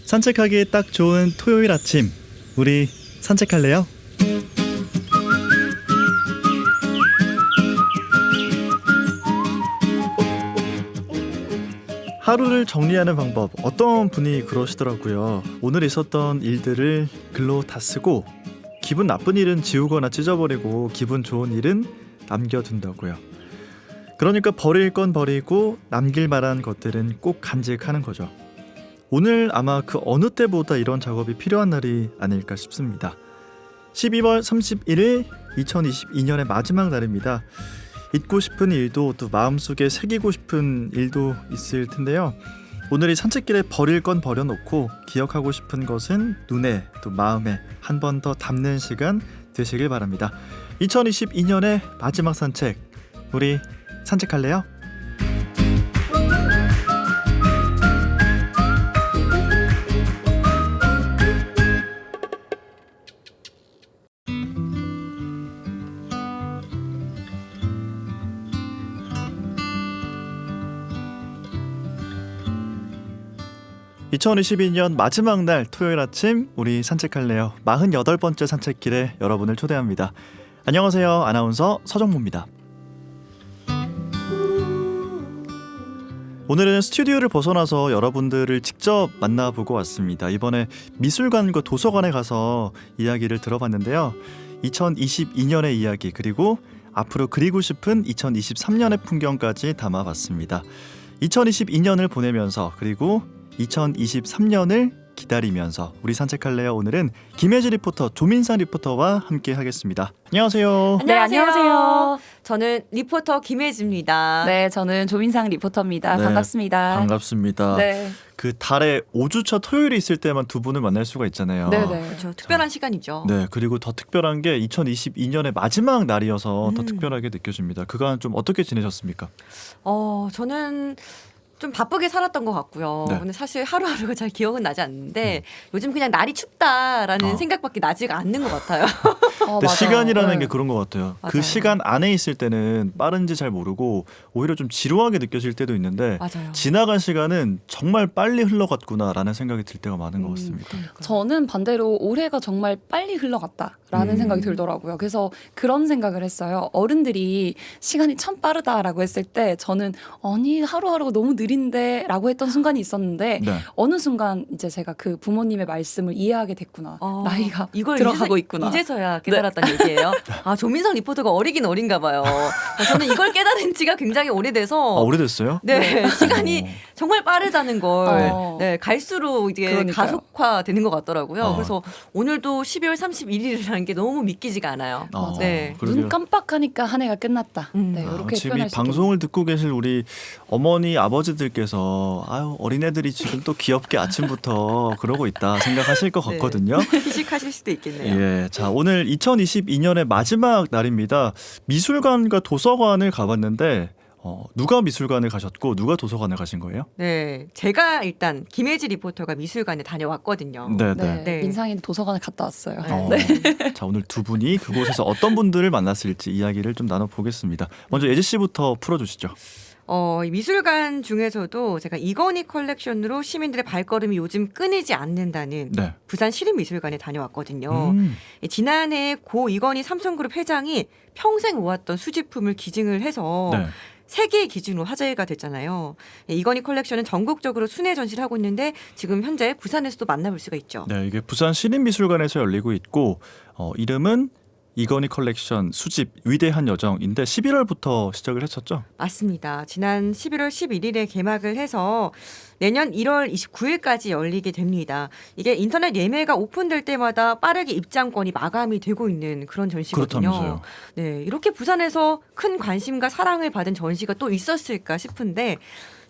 산책하기 딱 좋은 토요일 아침, 우리 산책할래요? 하루를 정리하는 방법, 어떤 분이 그러시더라고요. 오늘 있었던 일들을 글로 다 쓰고 기분 나쁜 일은 지우거나 찢어버리고 기분 좋은 일은 남겨둔다고요. 그러니까 버릴 건 버리고 남길 만한 것들은 꼭 간직하는 거죠. 오늘 아마 그 어느 때보다 이런 작업이 필요한 날이 아닐까 싶습니다. 12월 31일 2022년의 마지막 날입니다. 잊고 싶은 일도 또 마음속에 새기고 싶은 일도 있을 텐데요. 오늘 이 산책길에 버릴 건 버려놓고 기억하고 싶은 것은 눈에 또 마음에 한 번 더 담는 시간 되시길 바랍니다. 2022년의 마지막 산책, 우리 산책할래요? (2022년) 마지막 날 토요일 아침, 우리 산책할래요. 48번째 산책길에 여러분을 초대합니다. 안녕하세요. 아나운서 서정모입니다. 오늘은 스튜디오를 벗어나서 여러분들을 직접 만나보고 왔습니다. 이번에 미술관과 도서관에 가서 이야기를 들어봤는데요. 2022년의 이야기, 그리고 앞으로 그리고 싶은 2023년의 풍경까지 담아봤습니다. 2022년을 보내면서, 그리고 2023년을 기다리면서 우리 산책할래요. 오늘은 김혜지 리포터, 조민상 리포터와 함께 하겠습니다. 안녕하세요. 네, 안녕하세요. 저는 리포터 김혜지입니다. 네, 저는 조민상 리포터입니다. 네, 반갑습니다. 반갑습니다. 네. 그 달에 5주차 토요일이 있을 때만 두 분을 만날 수가 있잖아요. 네네. 그렇죠. 특별한 시간이죠. 네, 그리고 더 특별한 게 2022년의 마지막 날이어서 더 특별하게 느껴집니다. 그간 좀 어떻게 지내셨습니까? 저는 좀 바쁘게 살았던 것 같고요. 네. 근데 사실 하루하루가 잘 기억은 나지 않는데 요즘 그냥 날이 춥다라는 생각밖에 나지가 않는 것 같아요. 근데 맞아요. 시간이라는 네. 게 그런 것 같아요. 그 맞아요. 시간 안에 있을 때는 빠른지 잘 모르고 오히려 좀 지루하게 느껴질 때도 있는데 맞아요. 지나간 시간은 정말 빨리 흘러갔구나라는 생각이 들 때가 많은 것 같습니다. 저는 반대로 올해가 정말 빨리 흘러갔다라는 생각이 들더라고요. 그래서 그런 생각을 했어요. 어른들이 시간이 참 빠르다라고 했을 때 저는 아니 하루하루가 너무 느린데 라고 했던 순간이 있었는데 네. 어느 순간 이제 제가 그 부모님의 말씀을 이해하게 됐구나. 나이가 이걸 들어가고 있구나. 이제서야 깨달았다는 얘기예요. 아, 조민성 리포터가 어리긴 어린가 봐요. 저는 이걸 깨달은 지가 굉장히 오래돼서 오래됐어요? 네, 시간이 정말 빠르다는 걸 네, 갈수록 이게 그러니까요. 가속화되는 것 같더라고요. 어. 그래서 오늘도 12월 31일이라는 게 너무 믿기지가 않아요. 네. 그러게요. 눈 깜빡하니까 한 해가 끝났다. 네, 이렇게 지금 이 표현할 수 방송을 듣고 계실 우리 어머니 아버지들께서 아유 어린애들이 지금 또 귀엽게 아침부터 그러고 있다 생각하실 것 같거든요. 희식하실 수도 있겠네요. 예, 자 오늘 2022년의 마지막 날입니다. 미술관과 도서관을 가봤는데 누가 미술관을 가셨고 누가 도서관을 가신 거예요? 네, 제가 일단 김혜지 리포터가 미술관에 다녀왔거든요. 네, 네, 네. 민상이 도서관에 갔다 왔어요. 자 오늘 두 분이 그곳에서 어떤 분들을 만났을지 이야기를 좀 나눠보겠습니다. 먼저 예지 씨부터 풀어주시죠. 이 미술관 중에서도 제가 이건희 컬렉션으로 시민들의 발걸음이 요즘 끊이지 않는다는 네. 부산 시립미술관에 다녀왔거든요. 지난해 고 이건희 삼성그룹 회장이 평생 모았던 수집품을 기증을 해서 네. 세계 기준으로 화제가 됐잖아요. 이건희 컬렉션은 전국적으로 순회 전시를 하고 있는데 지금 현재 부산에서도 만나볼 수가 있죠. 네, 이게 부산 시립미술관에서 열리고 있고 이름은 이건희 컬렉션 수집 위대한 여정인데 11월부터 시작을 했었죠? 맞습니다. 지난 11월 11일에 개막을 해서 내년 1월 29일까지 열리게 됩니다. 이게 인터넷 예매가 오픈될 때마다 빠르게 입장권이 마감이 되고 있는 그런 전시거든요. 그렇다면서요. 네, 이렇게 부산에서 큰 관심과 사랑을 받은 전시가 또 있었을까 싶은데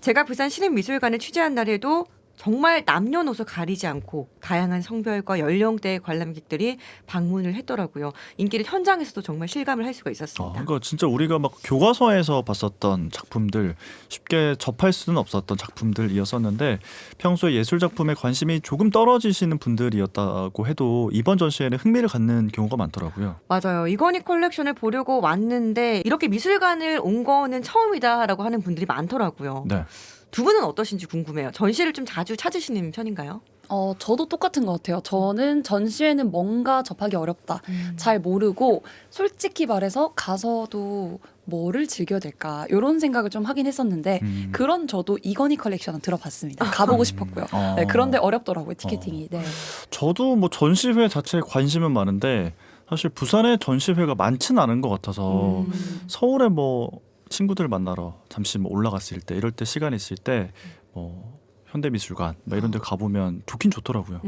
제가 부산 시립미술관을 취재한 날에도 정말 남녀노소 가리지 않고 다양한 성별과 연령대의 관람객들이 방문을 했더라고요. 인기를 현장에서도 정말 실감을 할 수가 있었습니다. 그러니까 진짜 우리가 막 교과서에서 봤었던 작품들, 쉽게 접할 수는 없었던 작품들이었었는데 평소에 예술 작품에 관심이 조금 떨어지시는 분들이었다고 해도 이번 전시회는 흥미를 갖는 경우가 많더라고요. 맞아요. 이건희 컬렉션을 보려고 왔는데 이렇게 미술관을 온 거는 처음이다라고 하는 분들이 많더라고요. 네. 두 분은 어떠신지 궁금해요. 전시를 좀 자주 찾으시는 편인가요? 저도 똑같은 것 같아요. 저는 전시회는 뭔가 접하기 어렵다. 잘 모르고 솔직히 말해서 가서도 뭐를 즐겨야 될까 이런 생각을 좀 하긴 했었는데 그런 저도 이건희 컬렉션은 들어봤습니다. 가보고 싶었고요. 네, 그런데 어렵더라고요. 티켓팅이. 네. 저도 뭐 전시회 자체에 관심은 많은데 사실 부산에 전시회가 많지는 않은 것 같아서 서울에 뭐 친구들 만나러 잠시 뭐 올라갔을 때 이럴 때 시간 있을 때 뭐 현대미술관 뭐 이런 데 가보면 좋긴 좋더라고요.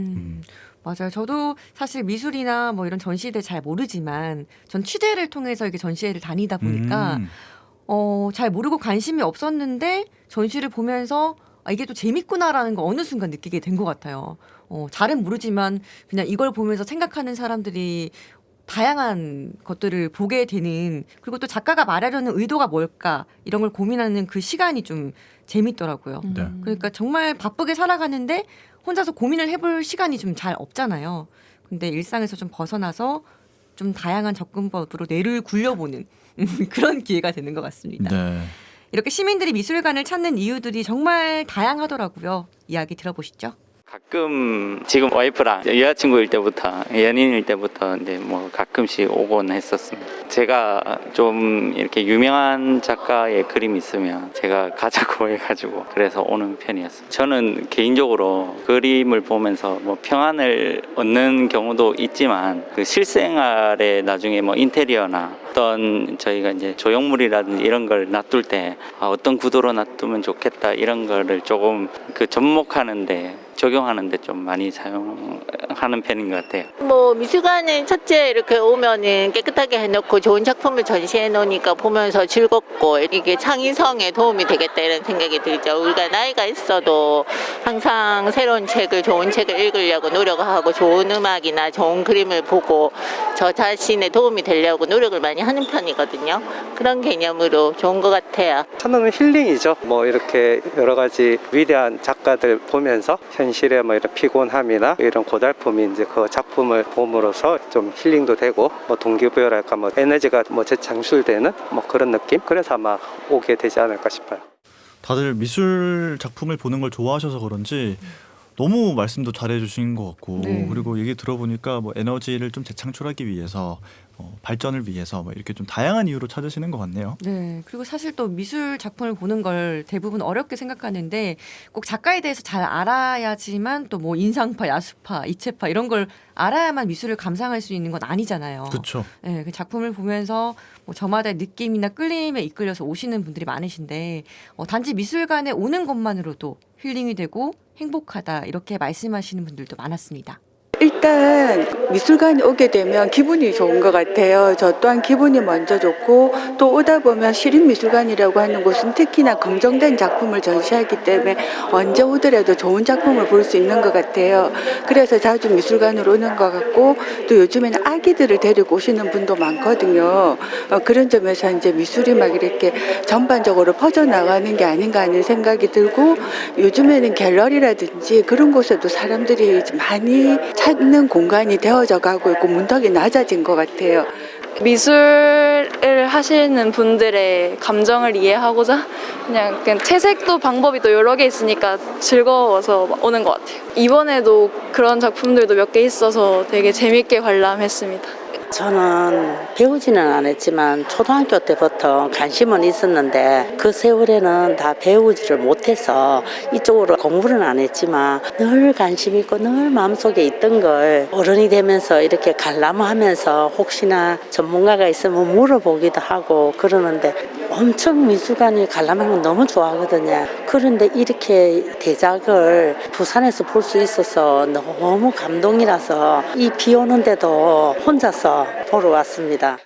맞아요. 저도 사실 미술이나 뭐 이런 전시회 잘 모르지만 전 취재를 통해서 이게 전시회를 다니다 보니까 잘 모르고 관심이 없었는데 전시를 보면서 이게 또 재밌구나라는 거 어느 순간 느끼게 된 것 같아요. 잘은 모르지만 그냥 이걸 보면서 생각하는 사람들이 다양한 것들을 보게 되는, 그리고 또 작가가 말하려는 의도가 뭘까 이런 걸 고민하는 그 시간이 좀 재밌더라고요. 네. 그러니까 정말 바쁘게 살아가는데 혼자서 고민을 해볼 시간이 좀 잘 없잖아요. 근데 일상에서 좀 벗어나서 좀 다양한 접근법으로 뇌를 굴려보는 그런 기회가 되는 것 같습니다. 네. 이렇게 시민들이 미술관을 찾는 이유들이 정말 다양하더라고요. 이야기 들어보시죠. 가끔 지금 와이프랑 여자친구일 때부터 연인일 때부터 이제 뭐 가끔씩 오곤 했었습니다. 제가 좀 이렇게 유명한 작가의 그림이 있으면 제가 가자고 해가지고 그래서 오는 편이었어요. 저는 개인적으로 그림을 보면서 뭐 평안을 얻는 경우도 있지만 그 실생활에 나중에 뭐 인테리어나 어떤 저희가 이제 조형물이라든지 이런 걸 놔둘 때 어떤 구도로 놔두면 좋겠다 이런 거를 조금 그 접목하는데 적용하는데 좀 많이 사용하는 편인 것 같아요. 뭐 미술관은 첫째 이렇게 오면은 깨끗하게 해놓고 좋은 작품을 전시해 놓으니까 보면서 즐겁고 이게 창의성에 도움이 되겠다 이런 생각이 들죠. 우리가 나이가 있어도 항상 새로운 책을, 좋은 책을 읽으려고 노력하고 좋은 음악이나 좋은 그림을 보고 저 자신의 도움이 되려고 노력을 많이 하는 편이거든요. 그런 개념으로 좋은 것 같아요. 하나는 힐링이죠. 뭐 이렇게 여러 가지 위대한 작가들 보면서 현실의 뭐 이런 피곤함이나 이런 고달픔이 이제 그 작품을 봄으로써 좀 힐링도 되고 뭐 동기부여랄까 뭐 에너지가 뭐 재창출되는 뭐 그런 느낌. 그래서 아마 오게 되지 않을까 싶어요. 다들 미술 작품을 보는 걸 좋아하셔서 그런지 너무 말씀도 잘해주신 것 같고 네. 그리고 얘기 들어보니까 뭐 에너지를 좀 재창출하기 위해서 발전을 위해서 뭐 이렇게 좀 다양한 이유로 찾으시는 것 같네요. 네. 그리고 사실 또 미술 작품을 보는 걸 대부분 어렵게 생각하는데 꼭 작가에 대해서 잘 알아야지만 또 뭐 인상파, 야수파, 이체파 이런 걸 알아야만 미술을 감상할 수 있는 건 아니잖아요. 그렇죠. 네, 그 작품을 보면서 뭐 저마다의 느낌이나 끌림에 이끌려서 오시는 분들이 많으신데 단지 미술관에 오는 것만으로도 힐링이 되고 행복하다 이렇게 말씀하시는 분들도 많았습니다. 일단 미술관에 오게 되면 기분이 좋은 것 같아요. 저 또한 기분이 먼저 좋고 또 오다 보면 시립미술관이라고 하는 곳은 특히나 검증된 작품을 전시하기 때문에 언제 오더라도 좋은 작품을 볼 수 있는 것 같아요. 그래서 자주 미술관으로 오는 것 같고 또 요즘에는 아기들을 데리고 오시는 분도 많거든요. 그런 점에서 이제 미술이 막 이렇게 전반적으로 퍼져나가는 게 아닌가 하는 생각이 들고 요즘에는 갤러리라든지 그런 곳에도 사람들이 많이 찾는 공간이 되어져 가고 있고 문턱이 낮아진 것 같아요. 미술을 하시는 분들의 감정을 이해하고자 그냥 채색도 방법이 또 여러 개 있으니까 즐거워서 오는 것 같아요. 이번에도 그런 작품들도 몇 개 있어서 되게 재밌게 관람했습니다. 저는 배우지는 않았지만 초등학교 때부터 관심은 있었는데 그 세월에는 다 배우지를 못해서 이쪽으로 공부는 안 했지만 늘 관심 있고 늘 마음속에 있던 걸 어른이 되면서 이렇게 관람하면서 혹시나 전문가가 있으면 물어보기도 하고 그러는데 엄청 미술관을 관람하는 건 너무 좋아하거든요. 그런데 이렇게 대작을 부산에서 볼 수 있어서 너무 감동이라서 이 비 오는데도 혼자서 보러 왔습니다.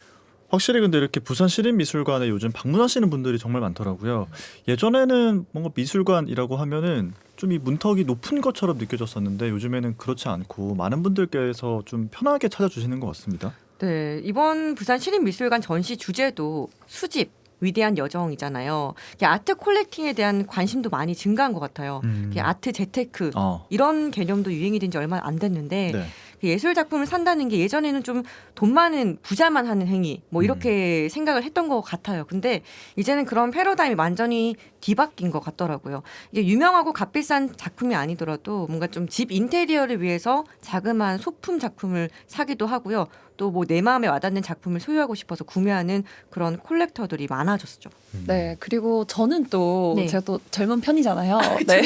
확실히 근데 이렇게 부산 시립미술관에 요즘 방문하시는 분들이 정말 많더라고요. 예전에는 뭔가 미술관이라고 하면은 좀 이 문턱이 높은 것처럼 느껴졌었는데 요즘에는 그렇지 않고 많은 분들께서 좀 편하게 찾아주시는 것 같습니다. 네, 이번 부산 시립미술관 전시 주제도 수집, 위대한 여정이잖아요. 아트 콜렉팅에 대한 관심도 많이 증가한 것 같아요. 아트 재테크 이런 개념도 유행이 된 지 얼마 안 됐는데 네. 예술 작품을 산다는 게 예전에는 좀 돈 많은 부자만 하는 행위 뭐 이렇게 생각을 했던 것 같아요. 근데 이제는 그런 패러다임이 완전히 뒤바뀐 것 같더라고요. 이게 유명하고 값비싼 작품이 아니더라도 뭔가 좀 집 인테리어를 위해서 자그마한 소품 작품을 사기도 하고요. 또 뭐 내 마음에 와닿는 작품을 소유하고 싶어서 구매하는 그런 콜렉터들이 많아졌죠. 네, 그리고 저는 또 네. 제가 또 젊은 편이잖아요. 네.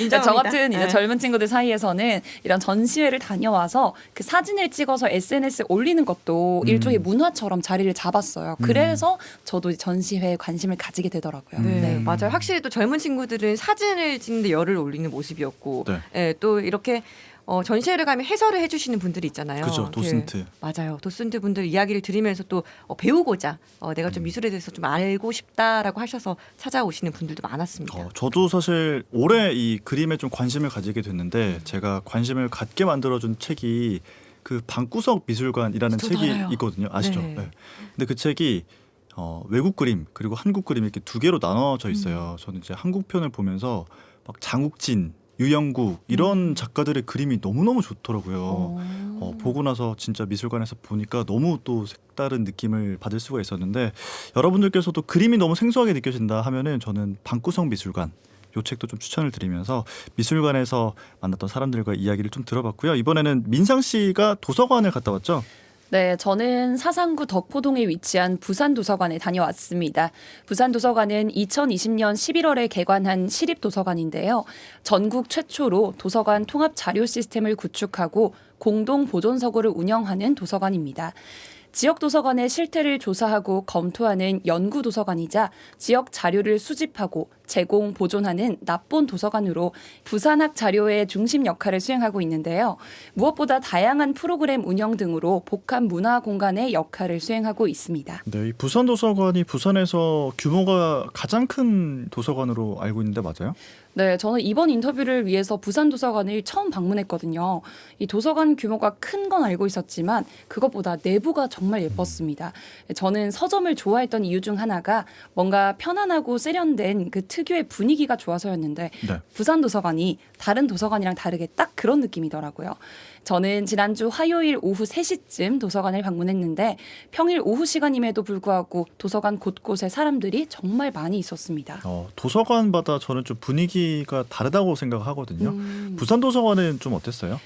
인정합니다. 저 같은 이제 네. 젊은 친구들 사이에서는 이런 전시회를 다녀와서 그 사진을 찍어서 SNS에 올리는 것도 일종의 문화처럼 자리를 잡았어요. 그래서 저도 전시회에 관심을 가지게 되더라고요. 네, 맞아요. 확실히 또 젊은 친구들은 사진을 찍는데 열을 올리는 모습이었고, 네. 예, 또 이렇게 전시회를 가면 해설을 해주시는 분들이 있잖아요. 그죠, 도슨트. 맞아요. 도슨트 분들 이야기를 들으면서 또 배우고자 내가 좀 미술에 대해서 좀 알고 싶다라고 하셔서 찾아오시는 분들도 많았습니다. 저도 사실 올해 이 그림에 좀 관심을 가지게 됐는데 제가 관심을 갖게 만들어준 책이 그 방구석 미술관이라는 저도 책이 알아요. 있거든요. 아시죠? 네. 네. 근데 그 책이 외국 그림 그리고 한국 그림 이렇게 두 개로 나눠져 있어요. 저는 이제 한국 편을 보면서 막 장욱진, 유영국 이런 작가들의 그림이 너무너무 좋더라고요. 보고 나서 진짜 미술관에서 보니까 너무 또 색다른 느낌을 받을 수가 있었는데 여러분들께서도 그림이 너무 생소하게 느껴진다 하면은 저는 방구석 미술관 요 책도 좀 추천을 드리면서 미술관에서 만났던 사람들과 이야기를 좀 들어봤고요. 이번에는 민상 씨가 도서관을 갔다 왔죠? 네, 저는 사상구 덕포동에 위치한 부산도서관에 다녀왔습니다. 부산도서관은 2020년 11월에 개관한 시립도서관인데요. 전국 최초로 도서관 통합 자료 시스템을 구축하고 공동 보존서고를 운영하는 도서관입니다. 지역 도서관의 실태를 조사하고 검토하는 연구 도서관이자 지역 자료를 수집하고 제공, 보존하는 납본 도서관으로 부산학 자료의 중심 역할을 수행하고 있는데요. 무엇보다 다양한 프로그램 운영 등으로 복합 문화 공간의 역할을 수행하고 있습니다. 네, 이 부산 도서관이 부산에서 규모가 가장 큰 도서관으로 알고 있는데 맞아요? 네, 저는 이번 인터뷰를 위해서 부산도서관을 처음 방문했거든요. 이 도서관 규모가 큰 건 알고 있었지만 그것보다 내부가 정말 예뻤습니다. 저는 서점을 좋아했던 이유 중 하나가 뭔가 편안하고 세련된 그 특유의 분위기가 좋아서였는데 네. 부산도서관이 다른 도서관이랑 다르게 딱 그런 느낌이더라고요. 저는 지난주 화요일 오후 3시쯤 도서관을 방문했는데 평일 오후 시간임에도 불구하고 도서관 곳곳에 사람들이 정말 많이 있었습니다. 도서관마다 저는 좀 분위기가 다르다고 생각하거든요. 부산 도서관은 좀 어땠어요?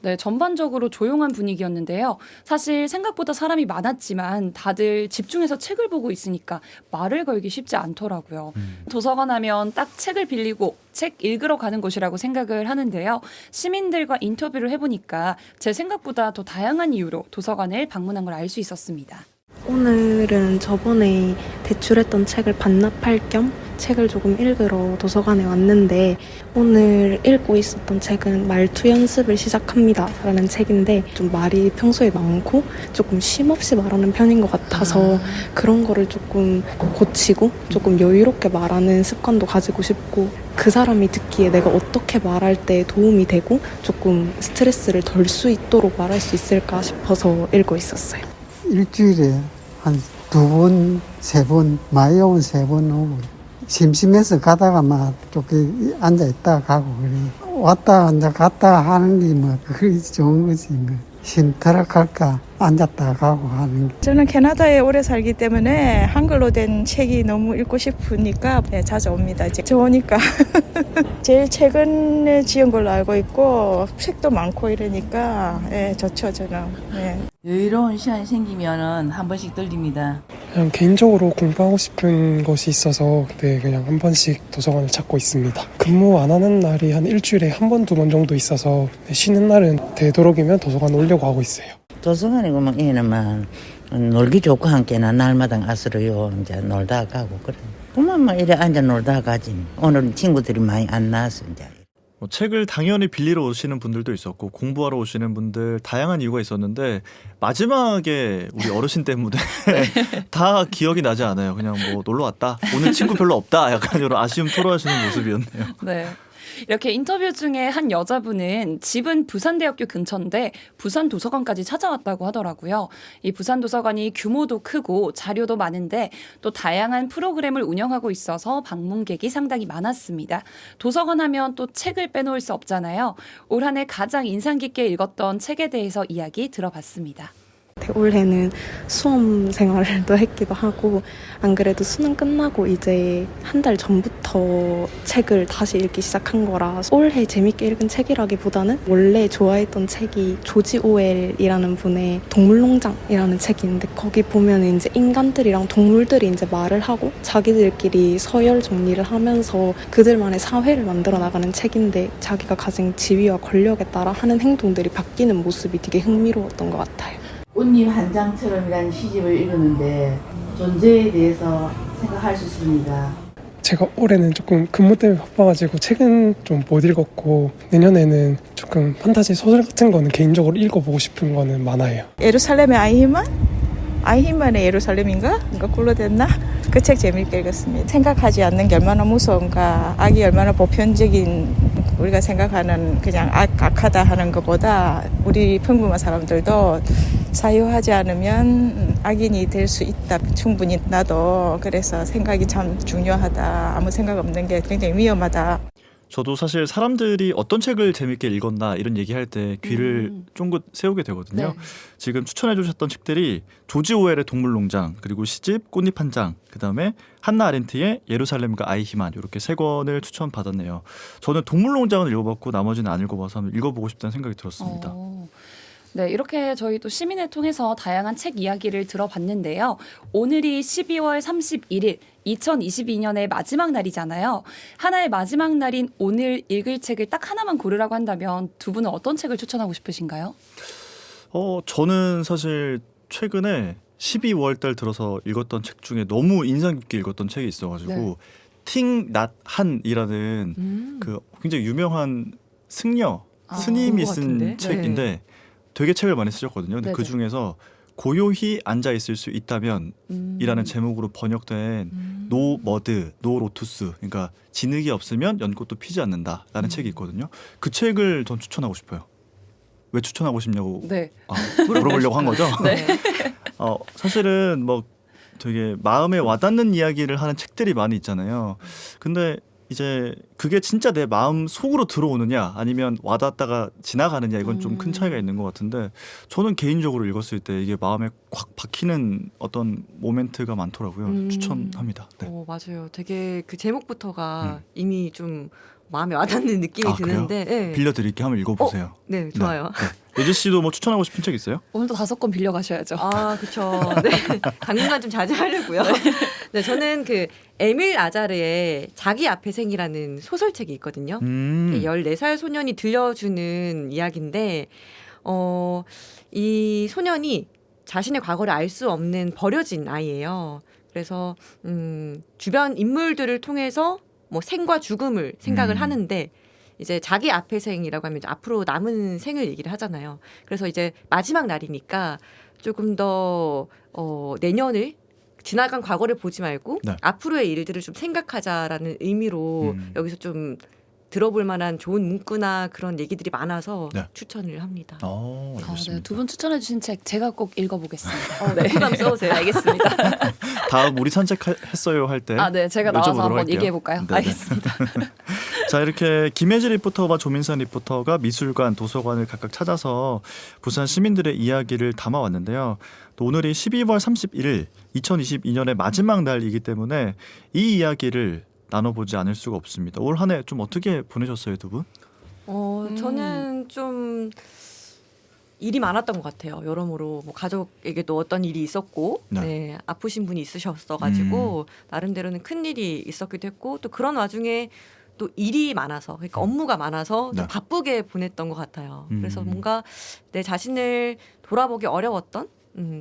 네, 전반적으로 조용한 분위기였는데요. 사실 생각보다 사람이 많았지만 다들 집중해서 책을 보고 있으니까 말을 걸기 쉽지 않더라고요. 도서관 하면 딱 책을 빌리고 책 읽으러 가는 곳이라고 생각을 하는데요. 시민들과 인터뷰를 해보니까 제 생각보다 더 다양한 이유로 도서관을 방문한 걸 알 수 있었습니다. 오늘은 저번에 대출했던 책을 반납할 겸 책을 조금 읽으러 도서관에 왔는데 오늘 읽고 있었던 책은 말투 연습을 시작합니다 라는 책인데 좀 말이 평소에 많고 조금 쉼없이 말하는 편인 것 같아서 그런 거를 조금 고치고 조금 여유롭게 말하는 습관도 가지고 싶고 그 사람이 듣기에 내가 어떻게 말할 때 도움이 되고 조금 스트레스를 덜 수 있도록 말할 수 있을까 싶어서 읽고 있었어요. 일주일에 한 2번, 3번, 많이 오면 3번 오고 심심해서 가다가 막 이렇게 앉아있다가 가고 그래. 왔다 앉아 갔다 하는 게 뭐 그게 좋은 거지 뭐. 심터락할까 앉았다 가고 하는 게. 저는 캐나다에 오래 살기 때문에 한글로 된 책이 너무 읽고 싶으니까 자주 옵니다. 이제 좋으니까. 제일 최근에 지은 걸로 알고 있고 책도 많고 이러니까 좋죠 저는. 여유로운 시간이 생기면은 한 번씩 들립니다. 그냥 개인적으로 공부하고 싶은 것이 있어서 그냥 한 번씩 도서관을 찾고 있습니다. 근무 안 하는 날이 한 일주일에 한 번, 2번 정도 있어서 쉬는 날은 되도록이면 도서관 오려고 하고 있어요. 도서관에 가면 얘는 놀기 좋고 함께나 날마다 가서요 이제 놀다 가고 그래. 그만 이래 앉아 놀다 가지. 오늘은 친구들이 많이 안 나와서 이제. 책을 당연히 빌리러 오시는 분들도 있었고 공부하러 오시는 분들 다양한 이유가 있었는데 마지막에 우리 어르신 때문에 다 기억이 나지 않아요. 그냥 뭐 놀러 왔다. 오늘 친구 별로 없다. 약간 이런 아쉬움 토로하시는 모습이었네요. 네. 이렇게 인터뷰 중에 한 여자분은 집은 부산대학교 근처인데 부산 도서관까지 찾아왔다고 하더라고요. 이 부산 도서관이 규모도 크고 자료도 많은데 또 다양한 프로그램을 운영하고 있어서 방문객이 상당히 많았습니다. 도서관 하면 또 책을 빼놓을 수 없잖아요. 올 한 해 가장 인상 깊게 읽었던 책에 대해서 이야기 들어봤습니다. 올해는 수험 생활도 했기도 하고 안 그래도 수능 끝나고 이제 한 달 전부터 책을 다시 읽기 시작한 거라 올해 재밌게 읽은 책이라기보다는 원래 좋아했던 책이 조지 오웰이라는 분의 동물농장이라는 책이 있는데 거기 보면 이제 인간들이랑 동물들이 이제 말을 하고 자기들끼리 서열 정리를 하면서 그들만의 사회를 만들어 나가는 책인데 자기가 가진 지위와 권력에 따라 하는 행동들이 바뀌는 모습이 되게 흥미로웠던 것 같아요. 꽃잎 한 장처럼이라는 시집을 읽었는데 존재에 대해서 생각할 수 있습니다. 제가 올해는 조금 근무 때문에 바빠가지고 책은 좀 못 읽었고 내년에는 조금 판타지 소설 같은 거는 개인적으로 읽어보고 싶은 거는 많아요. 예루살렘의 아이히만? 아이히만의 예루살렘인가? 거꾸로 됐나? 그 책 재밌게 읽었습니다. 생각하지 않는 게 얼마나 무서운가, 악이 얼마나 보편적인 우리가 생각하는 그냥 악하다 하는 것보다 우리 평범한 사람들도 사유하지 않으면 악인이 될 수 있다. 충분히 나도 그래서 생각이 참 중요하다. 아무 생각 없는 게 굉장히 위험하다. 저도 사실 사람들이 어떤 책을 재밌게 읽었나 이런 얘기할 때 귀를 쫑긋 세우게 되거든요. 네. 지금 추천해 주셨던 책들이 조지 오웰의 동물농장, 그리고 시집 꽃잎 한 장, 그다음에 한나 아렌트의 예루살렘과 아이히만, 이렇게 세 권을 추천받았네요. 저는 동물농장은 읽어봤고 나머지는 안 읽어봐서 한번 읽어보고 싶다는 생각이 들었습니다. 네, 이렇게 저희 또 시민을 통해서 다양한 책 이야기를 들어봤는데요. 오늘이 12월 31일 2022년의 마지막 날이잖아요. 하나의 마지막 날인 오늘 읽을 책을 딱 하나만 고르라고 한다면 두 분은 어떤 책을 추천하고 싶으신가요? 저는 사실 최근에 12월 달 들어서 읽었던 책 중에 너무 인상 깊게 읽었던 책이 있어가지고 네. 팅 낫 한이라는 그 굉장히 유명한 승려 스님이 본것 쓴 같은데? 책인데 네. 되게 책을 많이 쓰셨거든요. 근데 네네. 그 중에서 고요히 앉아 있을 수 있다면 이라는 제목으로 번역된 노 머드, 노 로투스, 그러니까 진흙이 없으면 연꽃도 피지 않는다라는 책이 있거든요. 그 책을 전 추천하고 싶어요. 왜 추천하고 싶냐고 네. 물어보려고 한 거죠? 네. 사실은 뭐 되게 마음에 와닿는 이야기를 하는 책들이 많이 있잖아요. 근데 이제 그게 진짜 내 마음 속으로 들어오느냐 아니면 와닿다가 지나가느냐, 이건 좀 큰 차이가 있는 것 같은데 저는 개인적으로 읽었을 때 이게 마음에 콱 박히는 어떤 모멘트가 많더라고요. 추천합니다. 네. 맞아요. 되게 그 제목부터가 이미 좀 마음에 와닿는 느낌이 드는데. 네. 빌려드릴게, 한번 읽어보세요. 네, 좋아요. 네. 예지 씨도 뭐 추천하고 싶은 책 있어요? 오늘도 5권 빌려가셔야죠. 아, 그쵸. 네. 당분간 좀 자제하려고요. 네, 저는 그 에밀 아자르의 자기 앞의 생이라는 소설책이 있거든요. 14살 소년이 들려주는 이야기인데, 이 소년이 자신의 과거를 알 수 없는 버려진 아이예요. 그래서 주변 인물들을 통해서 뭐 생과 죽음을 생각을 하는데, 이제 자기 앞의 생이라고 하면 이제 앞으로 남은 생을 얘기를 하잖아요. 그래서 이제 마지막 날이니까 조금 더 내년을, 지나간 과거를 보지 말고 네. 앞으로의 일들을 좀 생각하자라는 의미로 여기서 좀 들어볼 만한 좋은 문구나 그런 얘기들이 많아서 네. 추천을 합니다. 네, 두 분 추천해 주신 책 제가 꼭 읽어보겠습니다. 네. 부담 써오세요. 알겠습니다. 다음 우리 산책했어요 할 때 네, 제가 나와서 여쭤보도록 한번 할게요. 얘기해 볼까요? 네네. 알겠습니다. 자, 이렇게 김혜지 리포터와 조민선 리포터가 미술관, 도서관을 각각 찾아서 부산 시민들의 이야기를 담아왔는데요. 또 오늘이 12월 31일 2022년의 마지막 날이기 때문에 이 이야기를 나눠보지 않을 수가 없습니다. 올 한 해 좀 어떻게 보내셨어요, 두 분? 저는 좀 일이 많았던 것 같아요. 여러모로 뭐 가족에게도 어떤 일이 있었고, 네, 아프신 분이 있으셨어가지고 나름대로는 큰 일이 있었기도 했고, 또 그런 와중에 또 일이 많아서, 그러니까 업무가 많아서 좀 바쁘게 보냈던 것 같아요. 그래서 뭔가 내 자신을 돌아보기 어려웠던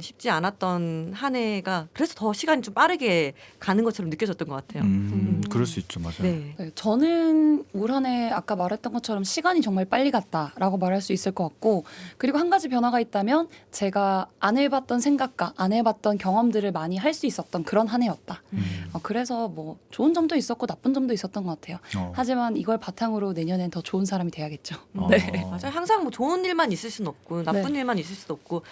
쉽지 않았던 한 해가 그래서 더 시간이 좀 빠르게 가는 것처럼 느껴졌던 것 같아요. 그럴 수 있죠, 맞아요. 네. 네, 저는 올 한 해 아까 말했던 것처럼 시간이 정말 빨리 갔다라고 말할 수 있을 것 같고, 그리고 한 가지 변화가 있다면 제가 안 해봤던 생각과 안 해봤던 경험들을 많이 할 수 있었던 그런 한 해였다. 그래서 뭐 좋은 점도 있었고 나쁜 점도 있었던 것 같아요. 하지만 이걸 바탕으로 내년엔 더 좋은 사람이 돼야겠죠. 네. 맞아요. 항상 뭐 좋은 일만 있을 수는 없고 나쁜 일만 있을 수도 없고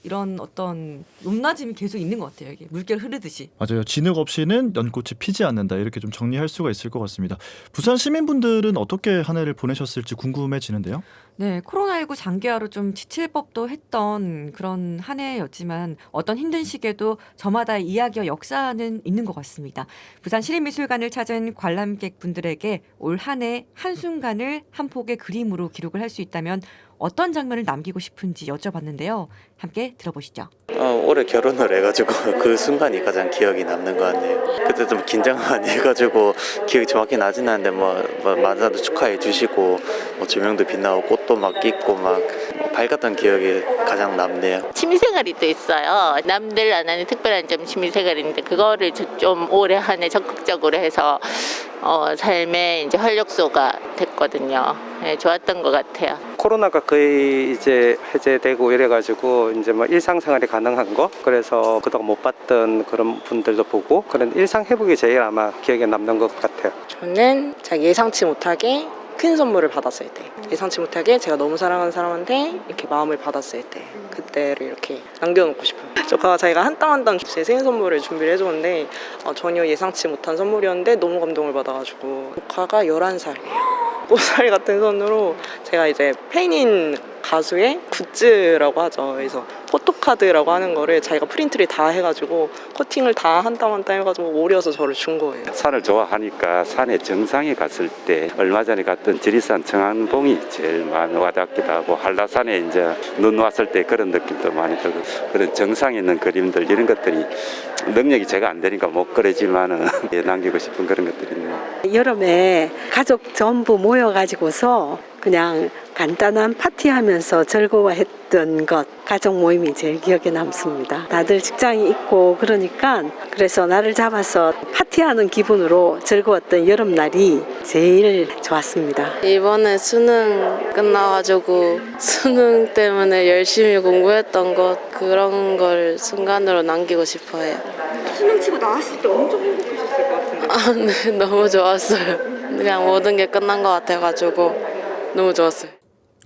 이런 어떤 높낮임이 계속 있는 것 같아요. 이게 물결 흐르듯이. 맞아요. 진흙 없이는 연꽃이 피지 않는다. 이렇게 좀 정리할 수가 있을 것 같습니다. 부산 시민분들은 어떻게 한 해를 보내셨을지 궁금해지는데요. 네, 코로나19 장기화로 좀 지칠 법도 했던 그런 한 해였지만 어떤 힘든 시기에도 저마다의 이야기와 역사는 있는 것 같습니다. 부산 시립미술관을 찾은 관람객 분들에게 올 한 해 한순간을 한 폭의 그림으로 기록을 할 수 있다면 어떤 장면을 남기고 싶은지 여쭤봤는데요. 함께 들어보시죠. 올해 결혼을 해가지고 그 순간이 가장 기억이 남는 것 같네요. 그때 좀 긴장 많이 해가지고 기억이 정확히 나진 않는데 많은 사람들 축하해 주시고 조명도 빛나고 꽃도 막 있고 막 밝았던 기억이 가장 남네요. 취미생활이 또 있어요. 남들 안 하는 특별한 좀 취미생활인데 그거를 좀 올해 한 해 적극적으로 해서 삶의 이제 활력소가 됐거든요. 네, 좋았던 것 같아요. 코로나가 거의 이제 해제되고 이래가지고 이제 뭐 일상생활이 가능한 거, 그래서 그동안 못 봤던 그런 분들도 보고 그런 일상 회복이 제일 아마 기억에 남는 것 같아요. 저는 제가 예상치 못하게 큰 선물을 받았을 때, 예상치 못하게 제가 너무 사랑하는 사람한테 이렇게 마음을 받았을 때, 그때를 이렇게 남겨놓고 싶어요. 조카가 자기가 한 땀 한 땀 제 생일 선물을 준비를 해줬는데 전혀 예상치 못한 선물이었는데 너무 감동을 받아가지고, 조카가 11살이에요. 꼬살 같은 손으로 제가 이제 팬인 가수의 굿즈라고 하죠. 그래서 포토카드라고 하는 거를 자기가 프린트를 다 해가지고 커팅을 다 한 땀 한 땀 해가지고 오려서 저를 준 거예요. 산을 좋아하니까 산의 정상에 갔을 때 얼마 전에 갔던 지리산 청안봉이 제일 많이 와닿기도 하고, 한라산에 이제 눈 왔을 때 그런 느낌도 많이 들고, 그런 정상에 있는 그림들 이런 것들이 능력이 제가 안 되니까 못 그리지만은 남기고 싶은 그런 것들이 있네요. 여름에 가족 전부 모여가지고서 그냥 간단한 파티하면서 즐거워했던 것, 가족 모임이 제일 기억에 남습니다. 다들 직장이 있고 그러니까 그래서 나를 잡아서 파티하는 기분으로 즐거웠던 여름날이 제일 좋았습니다. 이번에 수능 끝나가지고 수능 때문에 열심히 공부했던 것, 그런 걸 순간으로 남기고 싶어요. 수능 치고 나왔을 때 엄청 행복하셨을 것 같은데. 네, 너무 좋았어요. 그냥 모든 게 끝난 것 같아가지고 너무 좋았어요.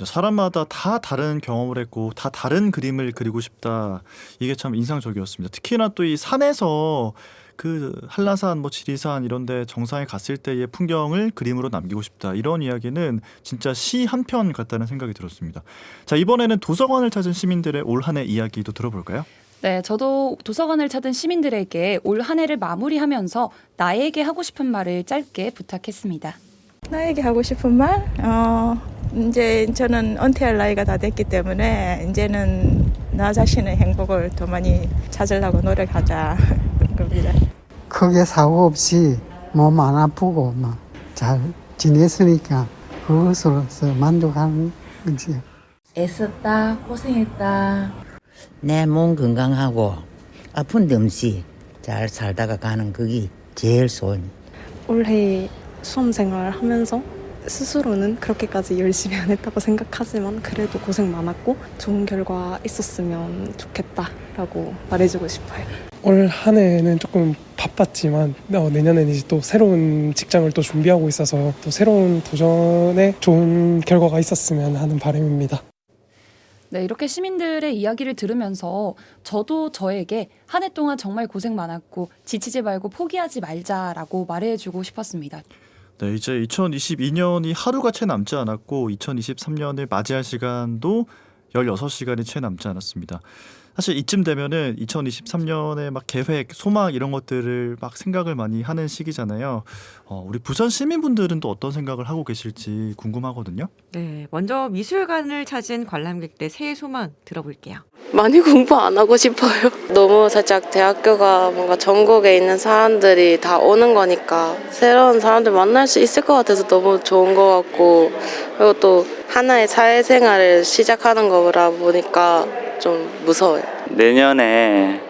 사람마다 다 다른 경험을 했고 다 다른 그림을 그리고 싶다. 이게 참 인상적이었습니다. 특히나 또 이 산에서 그 한라산, 지리산 이런 데 정상에 갔을 때의 풍경을 그림으로 남기고 싶다. 이런 이야기는 진짜 시 한 편 같다는 생각이 들었습니다. 자, 이번에는 도서관을 찾은 시민들의 올 한 해 이야기도 들어볼까요? 네, 저도 도서관을 찾은 시민들에게 올 한 해를 마무리하면서 나에게 하고 싶은 말을 짧게 부탁했습니다. 나에게 하고 싶은 말? 이제 저는 은퇴할 나이가 다 됐기 때문에 이제는 나 자신의 행복을 더 많이 찾으려고 노력하자 그런 겁니다. 크게 사고 없이 몸 안 아프고 막 잘 지냈으니까 그것으로서 만족하는 거지. 애썼다, 고생했다. 내 몸 건강하고 아픈 데 없이 잘 살다가 가는 그게 제일 소원이. 올해 수험생활 하면서 스스로는 그렇게까지 열심히 안 했다고 생각하지만 그래도 고생 많았고 좋은 결과 있었으면 좋겠다라고 말해주고 싶어요. 올 한 해는 조금 바빴지만 내년에는 이제 또 새로운 직장을 또 준비하고 있어서 또 새로운 도전에 좋은 결과가 있었으면 하는 바람입니다. 네, 이렇게 시민들의 이야기를 들으면서 저도 저에게 한 해 동안 정말 고생 많았고 지치지 말고 포기하지 말자라고 말해주고 싶었습니다. 네, 이제 2022년이 하루가 채 남지 않았고 2023년을 맞이할 시간도 16시간이 채 남지 않았습니다. 사실 이쯤 되면은 2023년에 막 계획, 소망 이런 것들을 막 생각을 많이 하는 시기잖아요. 우리 부산 시민분들은 또 어떤 생각을 하고 계실지 궁금하거든요. 네, 먼저 미술관을 찾은 관람객들의 새해 소망 들어볼게요. 많이 공부 안 하고 싶어요. 너무 살짝 대학교가 뭔가 전국에 있는 사람들이 다 오는 거니까 새로운 사람들 만날 수 있을 것 같아서 너무 좋은 것 같고, 그리고 또 하나의 사회생활을 시작하는 거라 보니까 좀 무서워요. 내년에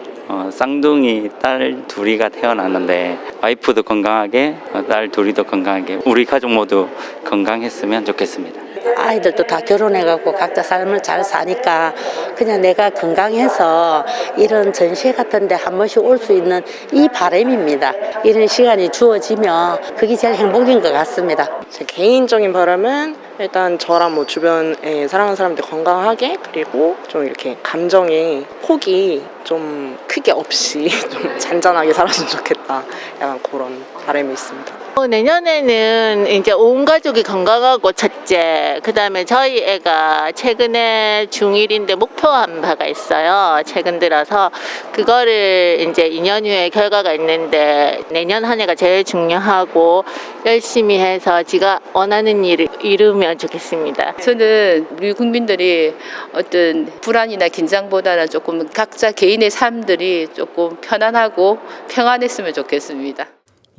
쌍둥이 딸 둘이가 태어났는데 와이프도 건강하게 딸 둘이도 건강하게 우리 가족 모두 건강했으면 좋겠습니다. 아이들도 다 결혼해갖고 각자 삶을 잘 사니까 그냥 내가 건강해서 이런 전시회 같은 데 한 번씩 올 수 있는 이 바람입니다. 이런 시간이 주어지면 그게 제일 행복인 것 같습니다. 제 개인적인 바람은 일단 저랑 뭐 주변에 사랑하는 사람들 건강하게, 그리고 좀 이렇게 감정의 폭이 좀 크게 없이 좀 잔잔하게 살았으면 좋겠다. 약간 그런 바람이 있습니다. 내년에는 이제 온 가족이 건강하고 첫째, 그 다음에 저희 애가 최근에 중1인데 목표한 바가 있어요. 최근 들어서 그거를 이제 2년 후에 결과가 있는데 내년 한 해가 제일 중요하고 열심히 해서 지가 원하는 일을 이루면 좋겠습니다. 저는 우리 국민들이 어떤 불안이나 긴장보다는 조금 각자 개인의 삶들이 조금 편안하고 평안했으면 좋겠습니다.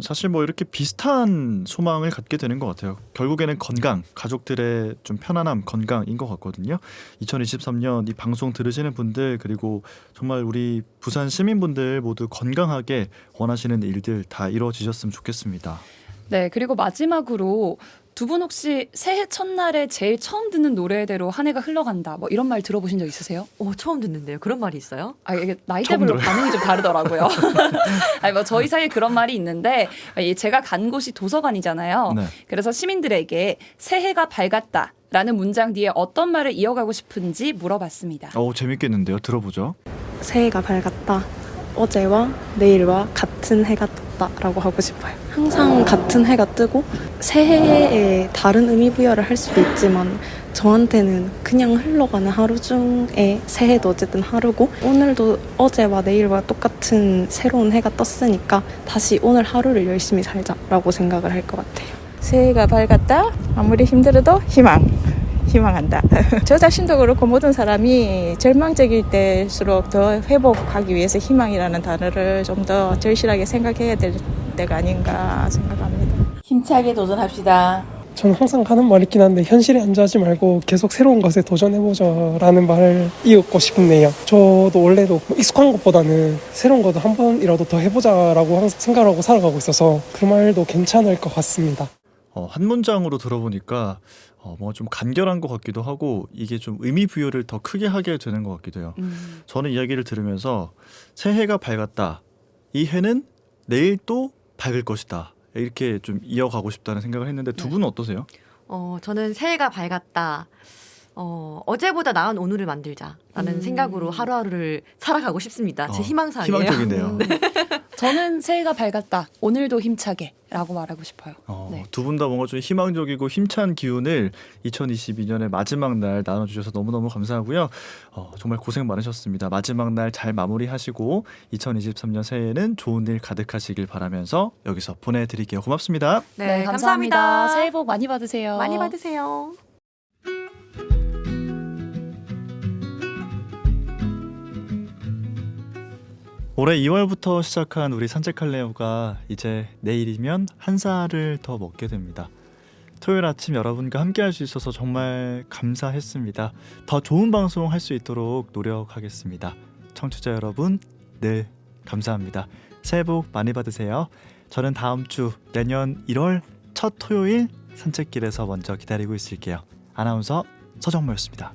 사실 뭐 이렇게 비슷한 소망을 갖게 되는 것 같아요. 결국에는 건강, 가족들의 좀 편안함, 건강인 것 같거든요. 2023년 이 방송 들으시는 분들, 그리고 정말 우리 부산 시민분들 모두 건강하게 원하시는 일들 다 이루어지셨으면 좋겠습니다. 네, 그리고 마지막으로 두 분 혹시 새해 첫날에 제일 처음 듣는 노래대로 한 해가 흘러간다 뭐 이런 말 들어보신 적 있으세요? 처음 듣는데요. 그런 말이 있어요? 이게 나이대별로 반응이 좀 다르더라고요. 아니 뭐 저희 사이에 그런 말이 있는데 제가 간 곳이 도서관이잖아요. 네. 그래서 시민들에게 새해가 밝았다 라는 문장 뒤에 어떤 말을 이어가고 싶은지 물어봤습니다. 재밌겠는데요. 들어보죠. 새해가 밝았다. 어제와 내일과 같은 해가 떴다라고 하고 싶어요. 항상 같은 해가 뜨고 새해에 다른 의미 부여를 할 수도 있지만 저한테는 그냥 흘러가는 하루 중에 새해도 어쨌든 하루고 오늘도 어제와 내일과 똑같은 새로운 해가 떴으니까 다시 오늘 하루를 열심히 살자라고 생각을 할 것 같아요. 새해가 밝았다. 아무리 힘들어도 희망한다. 저 자신도 그렇고 모든 사람이 절망적일 때일수록 더 회복하기 위해서 희망이라는 단어를 좀 더 절실하게 생각해야 될 때가 아닌가 생각합니다. 힘차게 도전합시다. 저는 항상 하는 말이 있긴 한데 현실에 안주하지 말고 계속 새로운 것에 도전해보자라는 말을 이었고 싶네요. 저도 원래도 익숙한 것보다는 새로운 것도 한 번이라도 더 해보자라고 항상 생각하고 살아가고 있어서 그 말도 괜찮을 것 같습니다. 한 문장으로 들어보니까 뭔가 좀 간결한 것 같기도 하고 이게 좀 의미 부여를 더 크게 하게 되는 것 같기도 해요. 저는 이야기를 들으면서 새해가 밝았다. 이 해는 내일 또 밝을 것이다. 이렇게 좀 이어가고 싶다는 생각을 했는데 두 분은 어떠세요? 저는 새해가 밝았다. 어제보다 나은 오늘을 만들자라는 생각으로 하루하루를 살아가고 싶습니다. 제 희망사항이에요. 희망적이네요. 저는 새해가 밝았다. 오늘도 힘차게 라고 말하고 싶어요. 네. 두 분 다 뭔가 좀 희망적이고 힘찬 기운을 2022년의 마지막 날 나눠주셔서 너무너무 감사하고요. 정말 고생 많으셨습니다. 마지막 날 잘 마무리하시고 2023년 새해에는 좋은 일 가득하시길 바라면서 여기서 보내드릴게요. 고맙습니다. 네, 감사합니다. 새해 복 많이 받으세요. 많이 받으세요. 올해 2월부터 시작한 우리 산책할래요가 이제 내일이면 한 살을 더 먹게 됩니다. 토요일 아침 여러분과 함께 할 수 있어서 정말 감사했습니다. 더 좋은 방송 할 수 있도록 노력하겠습니다. 청취자 여러분 늘 감사합니다. 새해 복 많이 받으세요. 저는 다음 주 내년 1월 첫 토요일 산책길에서 먼저 기다리고 있을게요. 아나운서 서정모였습니다.